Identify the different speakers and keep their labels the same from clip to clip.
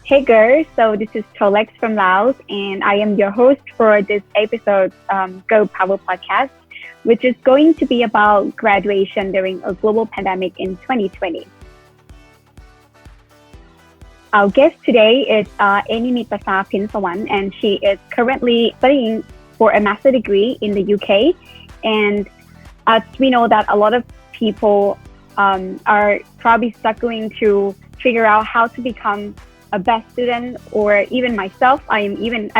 Speaker 1: Hey girls, so this is Tolex from Laos, and I am your host for this episode, GRL PWR Podcast, which is going to be about graduation during a global pandemic in 2020. Our guest today is Mithpasa Phinsavanh, and she is currently studying for a master's degree in the UK. And as we know that a lot of people are probably struggling to figure out how to become a best student, or even myself, I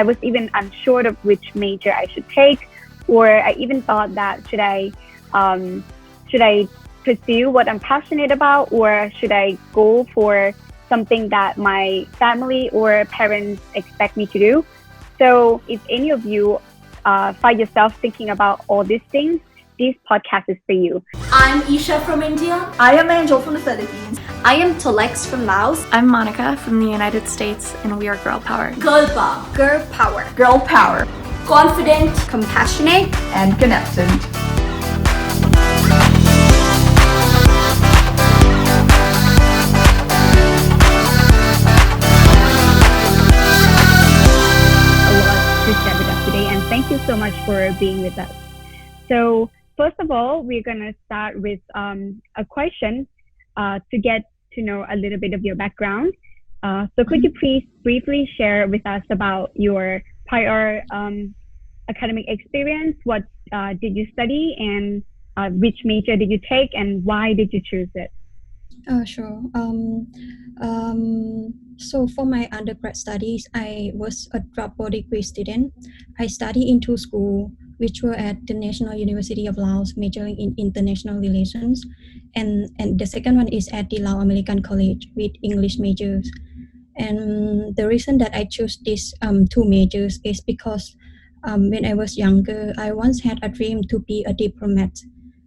Speaker 1: was even unsure of which major I should take, or I even thought that should I pursue what I'm passionate about, or should I go for something that my family or parents expect me to do. So if any of you find yourself thinking about all these things, this podcast is for you.
Speaker 2: I'm Isha from India.
Speaker 3: I am Angel from the Philippines.
Speaker 2: I am Tolex from Laos.
Speaker 4: I'm Monica from the United States, and we are Girl Power.
Speaker 2: Girl Power.
Speaker 3: Girl Power. Girl Power.
Speaker 2: Confident, compassionate,
Speaker 3: and connected.
Speaker 1: A lot to share with us today, and thank you so much for being with us. So first of all, we're going to start with a question to get to know a little bit of your background. So could you please briefly share with us about your prior academic experience? What did you study, and which major did you take, and why did you choose it?
Speaker 5: Sure. So for my undergrad studies, I was a dropout degree student. I studied in two schools, which were at the National University of Laos, majoring in international relations, and the second one is at the Lao American College with English majors. And the reason that I chose these two majors is because when I was younger, I once had a dream to be a diplomat,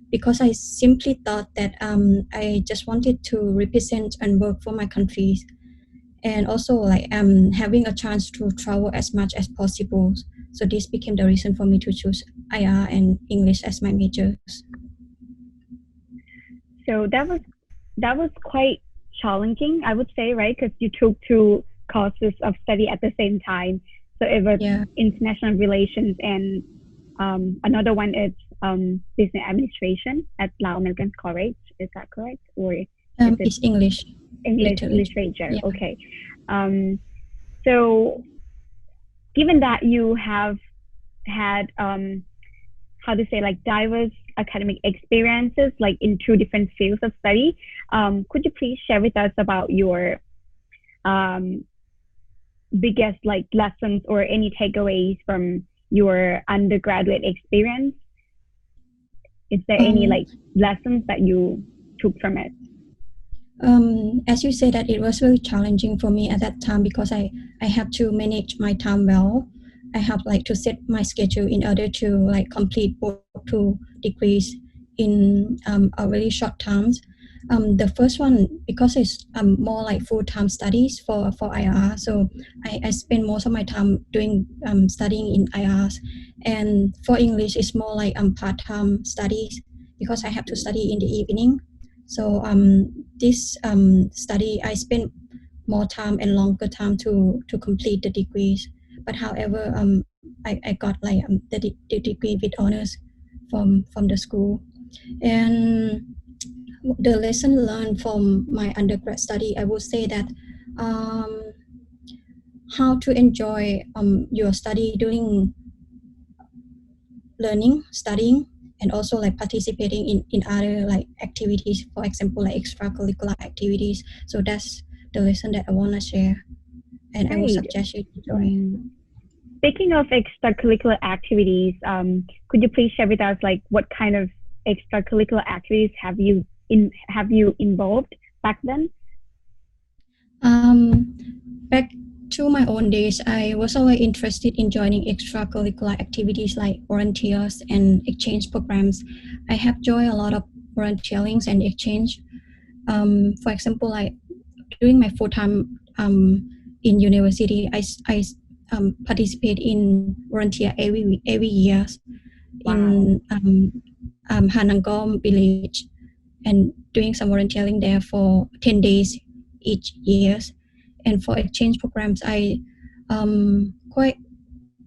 Speaker 5: because I simply thought that I just wanted to represent and work for my countries, and also having a chance to travel as much as possible. So this became the reason for me to choose IR and English as my majors.
Speaker 1: So that was quite challenging, I would say, right? Because you took two courses of study at the same time. So it was international relations, and another one is business administration at Lao American College. Is that correct? Or
Speaker 5: it's English.
Speaker 1: English literature. Yeah. Okay. So given that you have had diverse academic experiences in two different fields of study, could you please share with us about your biggest lessons or any takeaways from your undergraduate experience? Is there any lessons that you took from it?
Speaker 5: As you said, that it was really challenging for me at that time, because I have to manage my time well. I have to set my schedule in order to complete both two degrees in a really short time. The first one, because it's more full-time studies for IR, so I spend most of my time doing studying in IRs. And for English, it's more part-time studies, because I have to study in the evening. So this study, I spent more time and longer time to complete the degrees. But however, I got the degree with honors from the school. And the lesson learned from my undergrad study, I would say that how to enjoy your study during learning, studying, and also participating in other activities, for example extracurricular activities. So that's the lesson that I want to share, and I would suggest you to join.
Speaker 1: Speaking of extracurricular activities, could you please share with us what kind of extracurricular activities have you involved back then?
Speaker 5: Back to my own days, I was always interested in joining extracurricular activities like volunteers and exchange programs. I have joined a lot of volunteerings and exchange. For example, during my full time in university, I participate in volunteer every year in Hanangom village, and doing some volunteering there for 10 days each year. And for exchange programs, I quite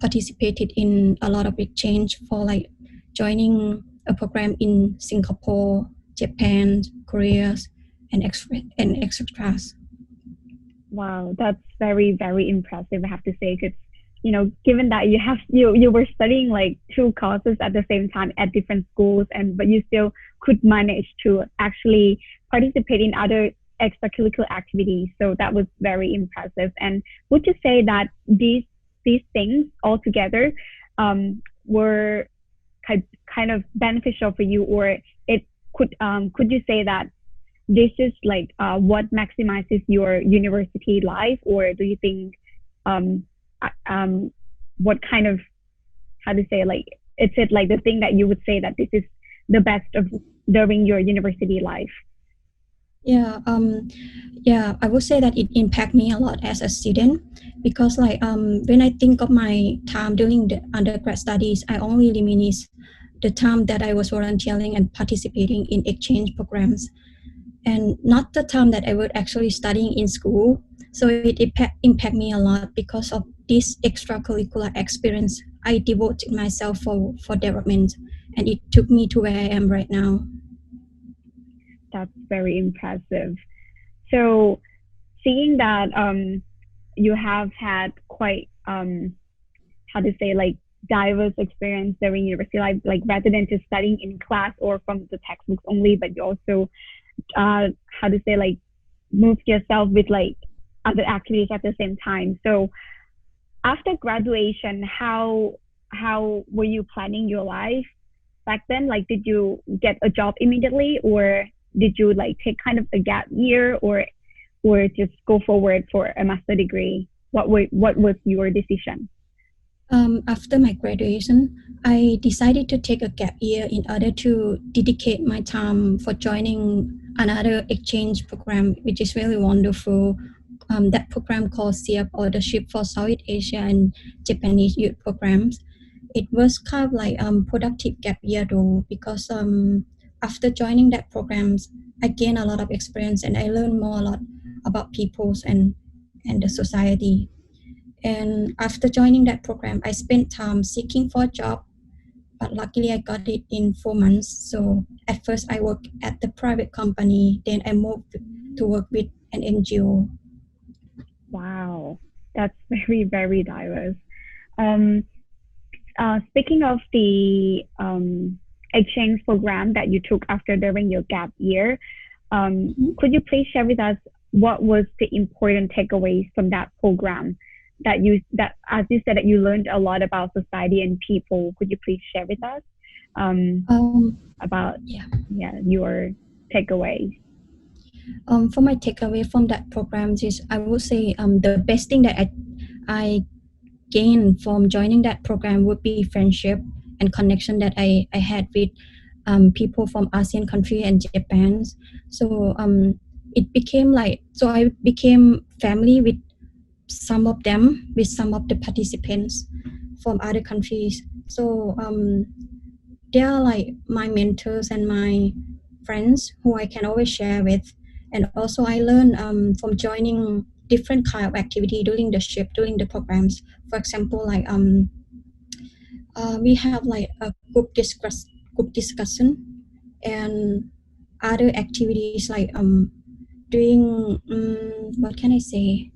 Speaker 5: participated in a lot of exchange for like joining a program in Singapore, Japan, Korea, and extras.
Speaker 1: Wow, that's very, very impressive, I have to say, because given that you were studying like two courses at the same time at different schools, and but you still could manage to actually participate in other extracurricular activities. So that was very impressive. And would you say that these things all together were kind of beneficial for you, or it could you say that this is like what maximizes your university life, or do you think what kind of, how to say, like, is it like the thing that you would say that this is the best of during your university life?
Speaker 5: Yeah, I would say that it impacted me a lot as a student, because like when I think of my time during the undergrad studies, I only reminisce the time that I was volunteering and participating in exchange programs, and not the time that I was actually studying in school. So it impact me a lot because of this extracurricular experience. I devoted myself for development, and it took me to where I am right now.
Speaker 1: That's very impressive. So seeing that you have had quite how to say, like, diverse experience during university life, like rather than just studying in class or from the textbooks only, but you also how to say, like, move yourself with like other activities at the same time. So after graduation, how were you planning your life back then? Like, did you get a job immediately, or did you like take kind of a gap year, or just go forward for a master degree? What was your decision?
Speaker 5: After my graduation, I decided to take a gap year in order to dedicate my time for joining another exchange program, which is really wonderful. That program called CF, or the Ship for Southeast Asia and Japanese Youth Programs. It was kind of like productive gap year though, because after joining that programs, I gained a lot of experience and I learned a lot about peoples and the society. And after joining that program, I spent time seeking for a job, but luckily I got it in 4 months. So at first I worked at the private company, then I moved to work with an NGO.
Speaker 1: Wow, that's very, very diverse. Speaking of the exchange program that you took after during your gap year, could you please share with us what was the important takeaways from that program? That as you said, that you learned a lot about society and people. Could you please share with us about your takeaways?
Speaker 5: For my takeaway from that program is, I would say the best thing that I gained from joining that program would be friendship and connection that I had with people from ASEAN country and Japan. So it became like, so I became family with some of them, with some of the participants from other countries. So they are like my mentors and my friends who I can always share with. And also I learned from joining different kind of activity during the programs. For example, like we have like a group discussion and other activities like doing what can I say,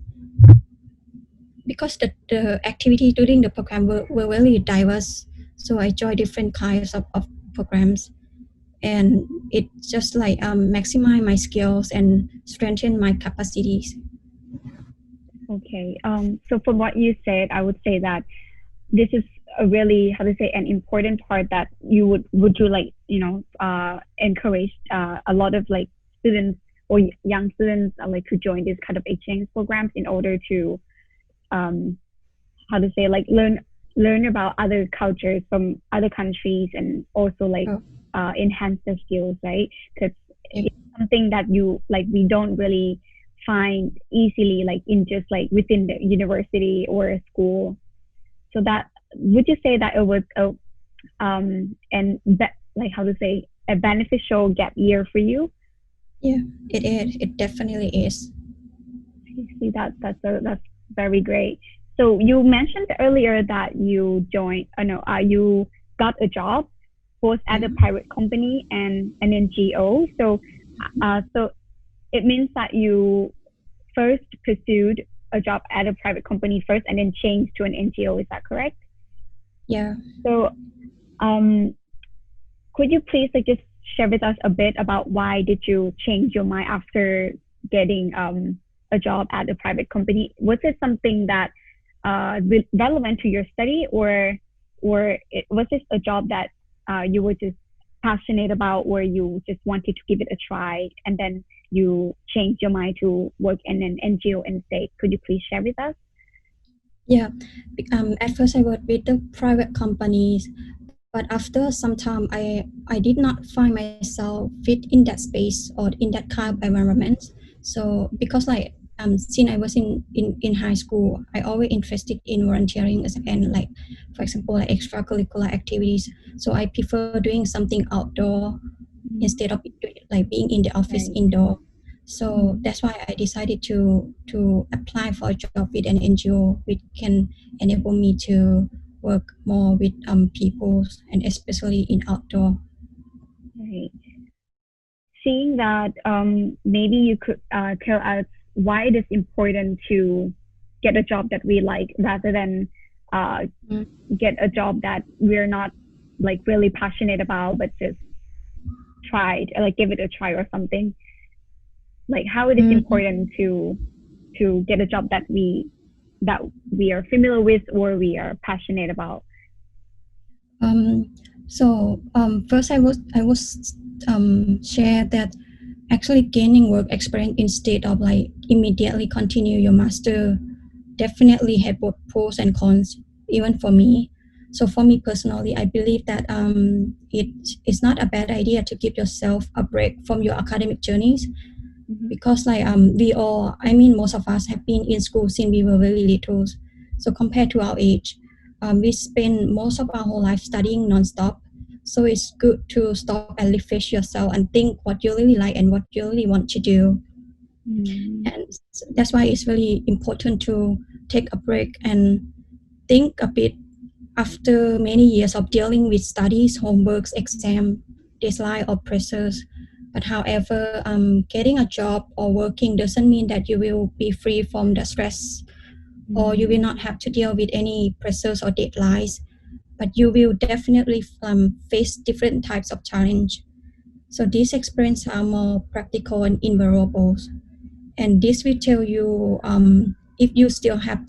Speaker 5: because the activities during the program were really diverse. So I joined different kinds of programs, and it just like maximize my skills and strengthen my capacities.
Speaker 1: Okay. So from what you said, I would say that this is a really, how to say, an important part that you would you like, encourage a lot of like students or young students like to join this kind of exchange programs in order to how to say, like, learn about other cultures from other countries, and also like enhance their skills, right? Because it's something that we don't really find easily, like in just like within the university or a school. So that, would you say that it was like, how to say, a beneficial gap year for you?
Speaker 5: Yeah, it is. It definitely is.
Speaker 1: See, that's very great. So you mentioned earlier that you joined, you got a job both at a private company and an NGO. So it means that you first pursued a job at a private company first and then changed to an NGO. Is that correct?
Speaker 5: Yeah.
Speaker 1: So, could you please just share with us a bit about why did you change your mind after getting a job at a private company? Was it something that relevant to your study, or was this a job that you were just passionate about, or you just wanted to give it a try and then you changed your mind to work in an NGO instead? Could you please share with us?
Speaker 5: Yeah. At first I worked with the private companies, but after some time I did not find myself fit in that space or in that kind of environment. So because since I was in high school, I always interested in volunteering and for example extracurricular activities. So I prefer doing something outdoor instead of being in the office indoor. So that's why I decided to apply for a job with an NGO, which can enable me to work more with people and especially in outdoor.
Speaker 1: Right. Seeing that, maybe you could tell us why it is important to get a job that we like rather than get a job that we're not really passionate about, but just tried, give it a try or something. How it is important to get a job that we are familiar with or we are passionate about.
Speaker 5: First I was share that actually gaining work experience instead of immediately continue your master definitely had both pros and cons, even for me. So for me personally, I believe that it's not a bad idea to give yourself a break from your academic journeys, because most of us have been in school since we were very little. So compared to our age, we spend most of our whole life studying nonstop. So it's good to stop and refresh yourself and think what you really like and what you really want to do. And that's why it's really important to take a break and think a bit after many years of dealing with studies, homeworks, exam, deadline, or pressures. But however, getting a job or working doesn't mean that you will be free from the stress or you will not have to deal with any pressures or deadlines, but you will definitely face different types of challenge. So these experiences are more practical and invaluable. And this will tell you if you still have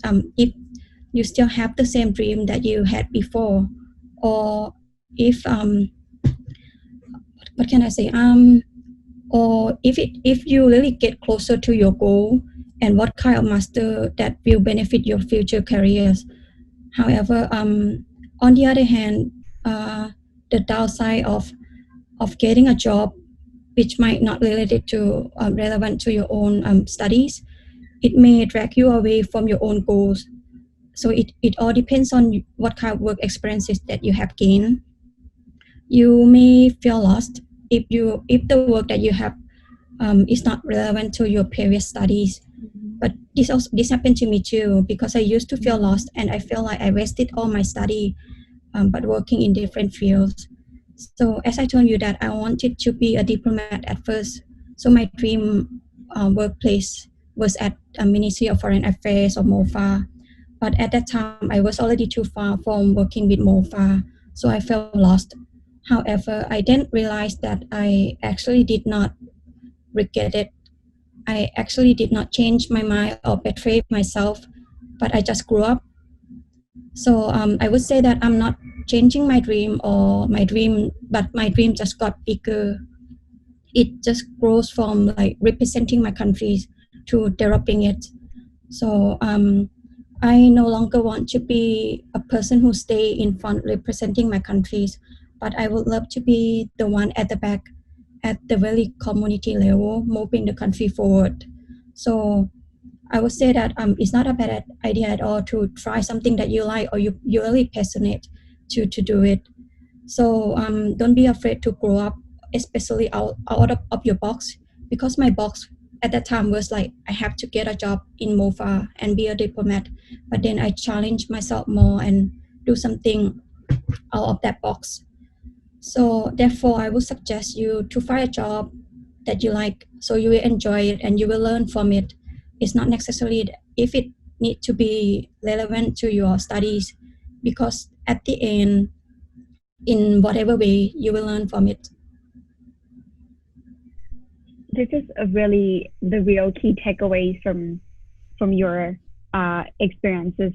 Speaker 5: the same dream that you had before, or if what can I say or if you really get closer to your goal and what kind of master that will benefit your future careers. However, on the other hand, the downside of getting a job which might not related to relevant to your own studies, it may drag you away from your own goals. So it all depends on what kind of work experiences that you have gained. You may feel lost if the work that you have is not relevant to your previous studies. But this happened to me too, because I used to feel lost and I feel like I wasted all my study, but working in different fields. So as I told you that I wanted to be a diplomat at first. So my dream workplace was at a Ministry of Foreign Affairs or MOFA. But at that time, I was already too far from working with MOFA, so I felt lost. However, I then realized that I actually did not regret it. I actually did not change my mind or betray myself, but I just grew up. So I would say that I'm not changing my dream but my dream just got bigger. It just grows from representing my country to developing it. So I no longer want to be a person who stay in front representing my countries, but I would love to be the one at the back, at the very community level, moving the country forward. So I would say that it's not a bad idea at all to try something that you like or you're really passionate to do it. So don't be afraid to grow up, especially out of your box, because my box at that time was like I have to get a job in MOFA and be a diplomat. But then I challenged myself more and do something out of that box. So therefore, I would suggest you to find a job that you like, so you will enjoy it and you will learn from it. It's not necessarily if it need to be relevant to your studies, because at the end, in whatever way, you will learn from it.
Speaker 1: This is the real key takeaways from your experiences.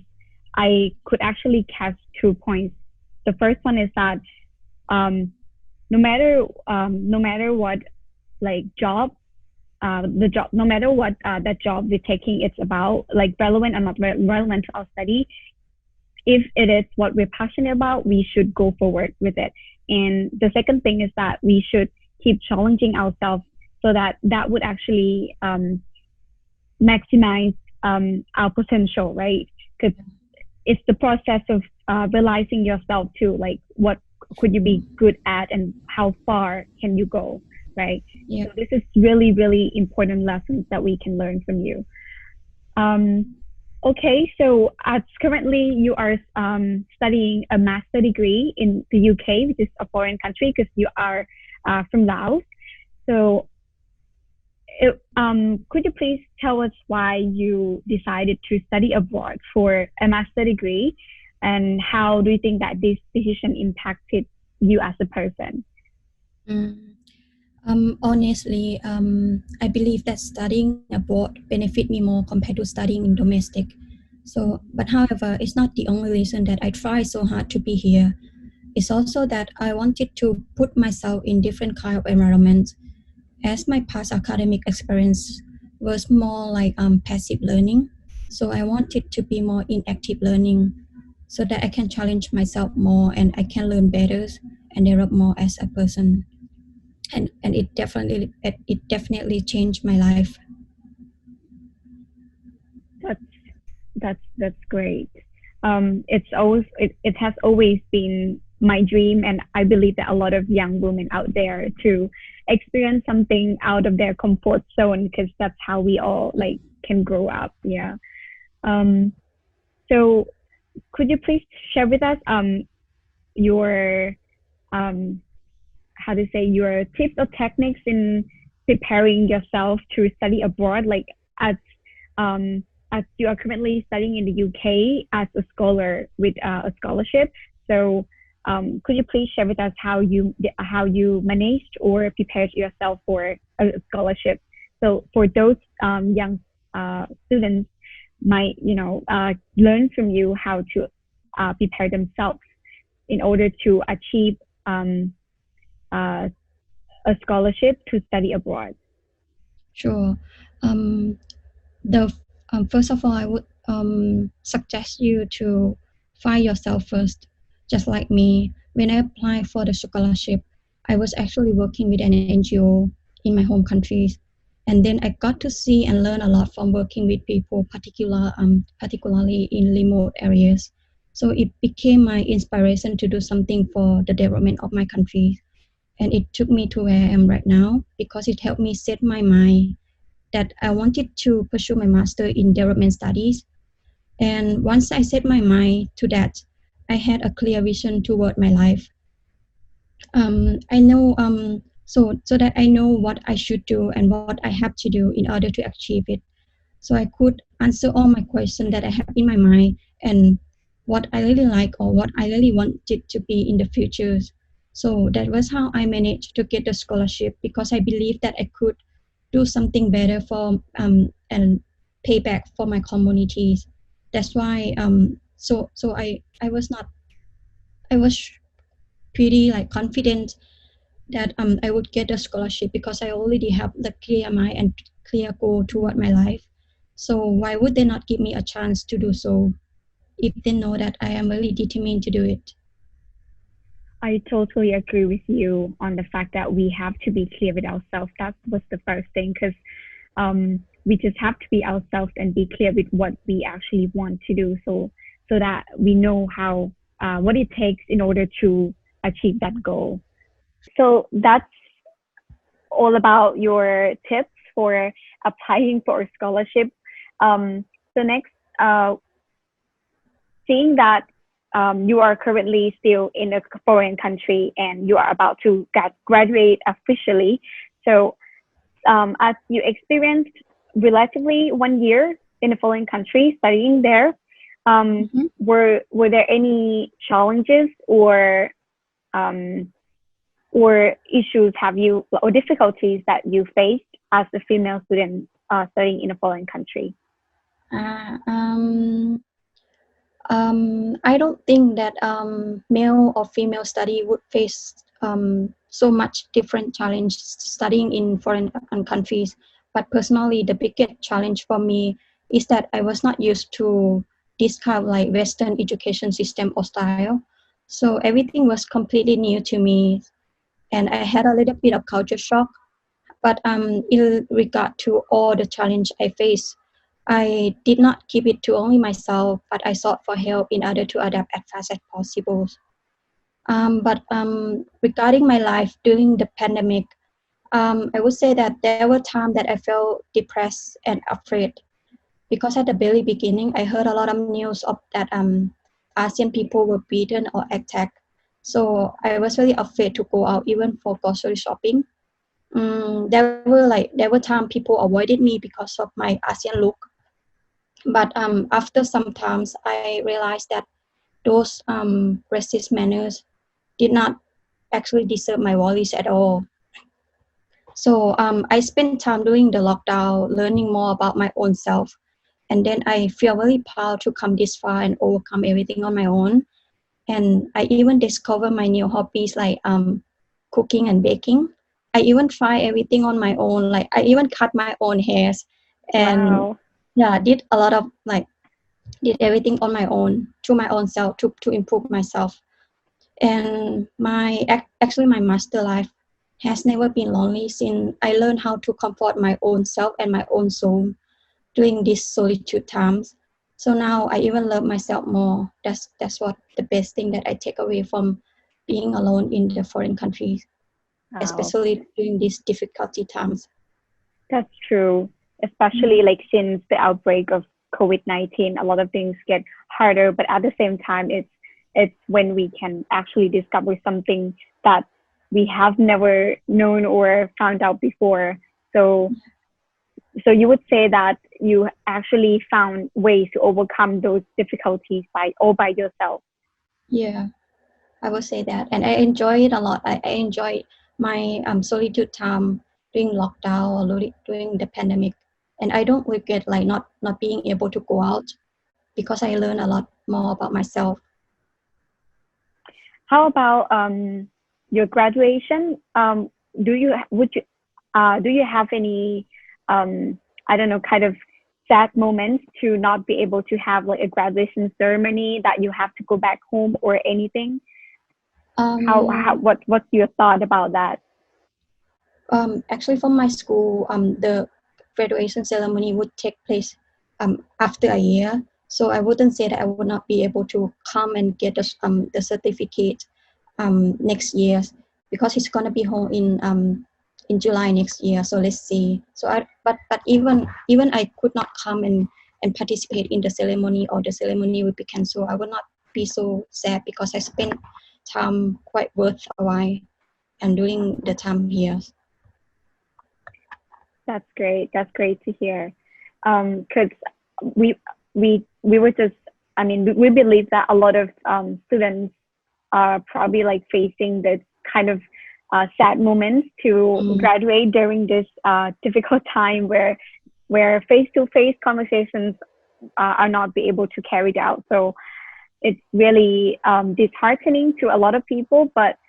Speaker 1: I could actually catch 2 points. The first one is that no matter what job, no matter what that job we're taking, it's about like relevant or not relevant to our study. If it is what we're passionate about, we should go forward with it. And the second thing is that we should keep challenging ourselves, so that would actually maximize our potential, right? Because it's the process of realizing yourself too, like what could you be good at and how far can you go, right?
Speaker 5: Yeah.
Speaker 1: So this is really, really important lessons that we can learn from you. Okay, so currently you are studying a master degree in the UK, which is a foreign country because you are from Laos. So could you please tell us why you decided to study abroad for a master degree, and how do you think that this decision impacted you as a person?
Speaker 5: Honestly, I believe that studying abroad benefit me more compared to studying in domestic. So, but however, it's not the only reason that I try so hard to be here. It's also that I wanted to put myself in different kind of environments, as my past academic experience was more like passive learning. So I wanted to be more in active learning, so that I can challenge myself more and I can learn better and develop more as a person. And it definitely changed my life.
Speaker 1: That's great. It has always been my dream, and I believe that a lot of young women out there to experience something out of their comfort zone, because that's how we all like can grow up. Yeah. So could you please share with us your your tips or techniques in preparing yourself to study abroad, like as you are currently studying in the UK as a scholar with a scholarship. So could you please share with us how you managed or prepared yourself for a scholarship? So for those young students might learn from you how to prepare themselves in order to achieve a scholarship to study abroad.
Speaker 5: Sure. First of all, I would suggest you to find yourself first. Just like me, when I applied for the scholarship, I was actually working with an NGO in my home countries, and then I got to see and learn a lot from working with people, particularly in remote areas. So it became my inspiration to do something for the development of my country, and it took me to where I am right now, because it helped me set my mind that I wanted to pursue my master in development studies. And once I set my mind to that, I had a clear vision toward my life. I know so that I know what I should do and what I have to do in order to achieve it. So I could answer all my questions that I have in my mind, and what I really like or what I really wanted to be in the future. So that was how I managed to get the scholarship, because I believed that I could do something better for and pay back for my communities. That's why I was pretty like confident that I would get a scholarship, because I already have the clear mind and clear goal toward my life. So why would they not give me a chance to do so if they know that I am really determined to do it?
Speaker 1: I totally agree with you on the fact that we have to be clear with ourselves. That was the first thing, because we just have to be ourselves and be clear with what we actually want to do, so that we know how what it takes in order to achieve that goal. So that's all about your tips for applying for a scholarship. So next, seeing that you are currently still in a foreign country and you are about to graduate officially. So as you experienced relatively 1 year in a foreign country studying there, were there any challenges or issues or difficulties that you faced as a female student studying in a foreign country?
Speaker 5: I don't think that male or female study would face so much different challenge studying in foreign countries. But personally, the biggest challenge for me is that I was not used to this kind of like Western education system or style. So everything was completely new to me, and I had a little bit of culture shock. But in regard to all the challenge I faced, I did not keep it to only myself, but I sought for help in order to adapt as fast as possible. But regarding my life during the pandemic, I would say that there were times that I felt depressed and afraid, because at the very beginning, I heard a lot of news of that ASEAN people were beaten or attacked. So I was really afraid to go out, even for grocery shopping. There were times people avoided me because of my ASEAN look. But after some times, I realized that those racist manners did not actually deserve my voice at all. So I spent time during the lockdown learning more about my own self. And then I feel very proud to come this far and overcome everything on my own. And I even discovered my new hobbies like cooking and baking. I even try everything on my own. Like I even cut my own hairs and did a lot of did everything on my own, to my own self, to improve myself. And actually my master life has never been lonely since I learned how to comfort my own self and my own soul during these solitude times. So now I even love myself more. That's what the best thing that I take away from being alone in the foreign countries, especially during these difficulty times.
Speaker 1: That's true, especially like since the outbreak of COVID-19, a lot of things get harder, but at the same time, it's when we can actually discover something that we have never known or found out before. So you would say that you actually found ways to overcome those difficulties all by yourself.
Speaker 5: Yeah, I would say that. And I enjoy it a lot. I enjoy my solitude time during lockdown or during the pandemic. And I don't regret not being able to go out, because I learned a lot more about myself.
Speaker 1: How about your graduation? Do you have any kind of sad moments to not be able to have like a graduation ceremony, that you have to go back home or anything? What's your thought about that?
Speaker 5: Actually, from my school, the graduation ceremony would take place after a year. So I wouldn't say that I would not be able to come and get the certificate next year, because it's gonna be home in July next year. So let's see. So but even I could not come and participate in the ceremony, or the ceremony would be canceled, I would not be so sad, because I spent time quite worth a while and during the time here.
Speaker 1: That's great. That's great to hear. Because we were just, we believe that a lot of students are probably like facing this kind of sad moments to graduate during this difficult time where face-to-face conversations are not be able to carry it out. So it's really disheartening to a lot of people. But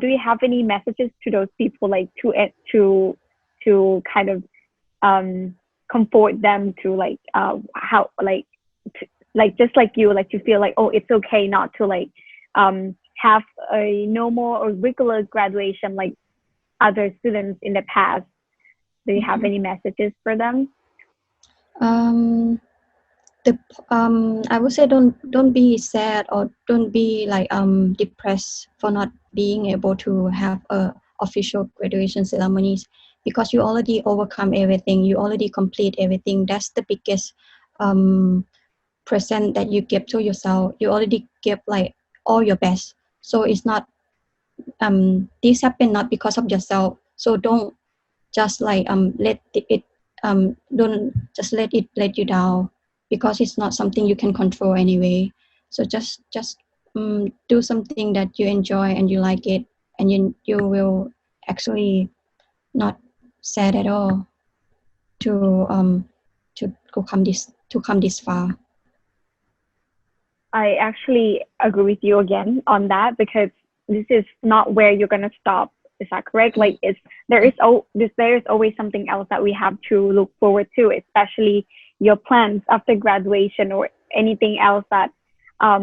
Speaker 1: do you have any messages to those people, like to kind of comfort them to just like you, like to feel like, oh, it's okay not to have a normal or regular graduation like other students in the past? Do you have any messages for them?
Speaker 5: I would say don't be sad, or don't be depressed for not being able to have official graduation ceremonies, because you already overcome everything, you already complete everything. That's the biggest present that you give to yourself. You already give like all your best. So it's not this happened not because of yourself. So don't just like let it don't just let it let you down, because it's not something you can control anyway. So just do something that you enjoy and you like it, and you will actually not sad at all to come this far.
Speaker 1: I actually agree with you again on that, because this is not where you're gonna stop. Is that correct? Like there is always something else that we have to look forward to, especially your plans after graduation or anything else that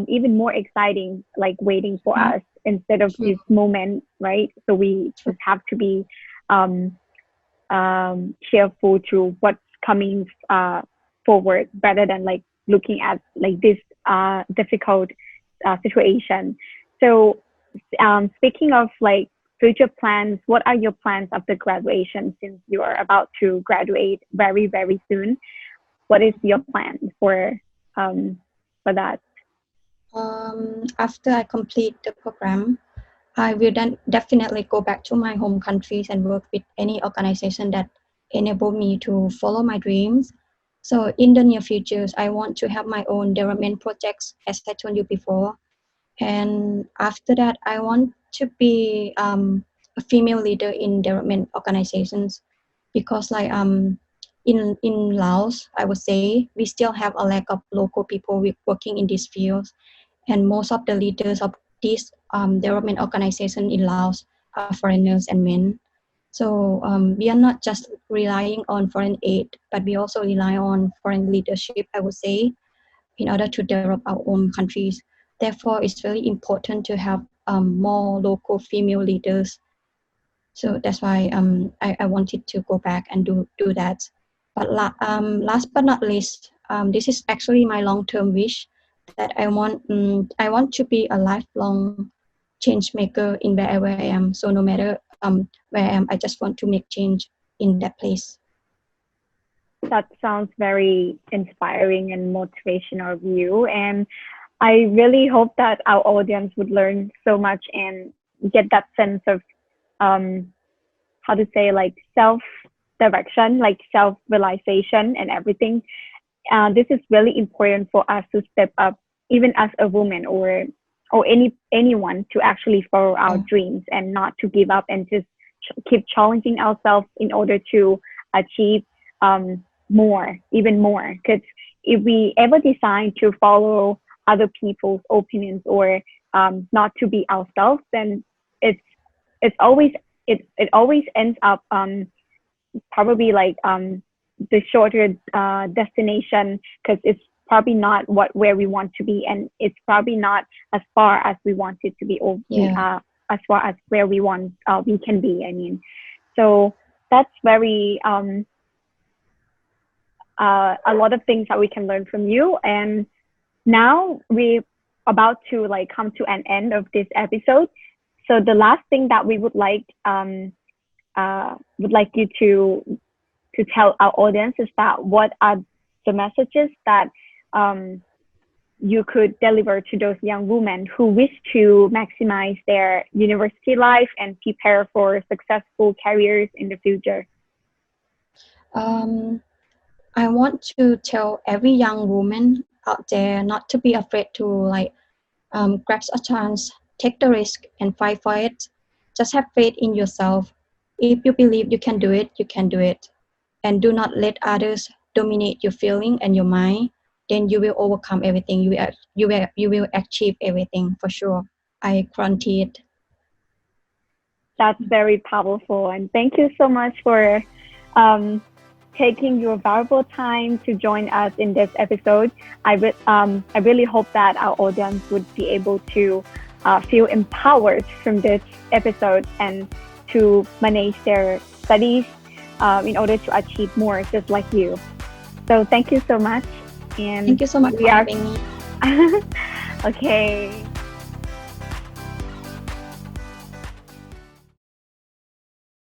Speaker 1: even more exciting, like waiting for us instead of this moment, right? So we just have to be cheerful to what's coming forward, rather than like looking at like this difficult situation. So speaking of like future plans, what are your plans after graduation, since you are about to graduate very, very soon? What is your plan for that?
Speaker 5: After I complete the program, I will then definitely go back to my home countries and work with any organization that enable me to follow my dreams. So in the near future, I want to have my own development projects, as I told you before. And after that, I want to be a female leader in development organizations, because like in Laos, I would say we still have a lack of local people working in these fields, and most of the leaders of these development organizations in Laos are foreigners and men. So we are not just relying on foreign aid, but we also rely on foreign leadership, I would say, in order to develop our own countries. Therefore, it's very important to have more local female leaders. So that's why I wanted to go back and do that. But last but not least, this is actually my long-term wish, that I want to be a lifelong change maker in wherever I am. So no matter where I am, I just want to make change in that place.
Speaker 1: That sounds very inspiring and motivational of you. And I really hope that our audience would learn so much and get that sense of, how to say, like self-direction, like self-realization and everything. This is really important for us to step up, even as a woman or anyone, to actually follow our dreams and not to give up, and just keep challenging ourselves in order to achieve even more. Because if we ever decide to follow other people's opinions or not to be ourselves, then it always ends up probably like the shorter destination, because it's probably not where we want to be, and it's probably not as far as we want it to be, or as far as where we can be. I mean, so that's very a lot of things that we can learn from you. And now we're about to like come to an end of this episode. So the last thing that we would like you to tell our audience is that what are the messages that you could deliver to those young women who wish to maximize their university life and prepare for successful careers in the future?
Speaker 5: I want to tell every young woman out there not to be afraid to like grasp a chance, take the risk, and fight for it. Just have faith in yourself. If you believe you can do it, you can do it. And do not let others dominate your feeling and your mind. Then you will overcome everything. You will achieve everything for sure. I guarantee it.
Speaker 1: That's very powerful, and thank you so much for taking your valuable time to join us in this episode. I really hope that our audience would be able to feel empowered from this episode and to manage their studies in order to achieve more, just like you. So thank you so much. And
Speaker 5: thank you so much for having me.
Speaker 1: Okay.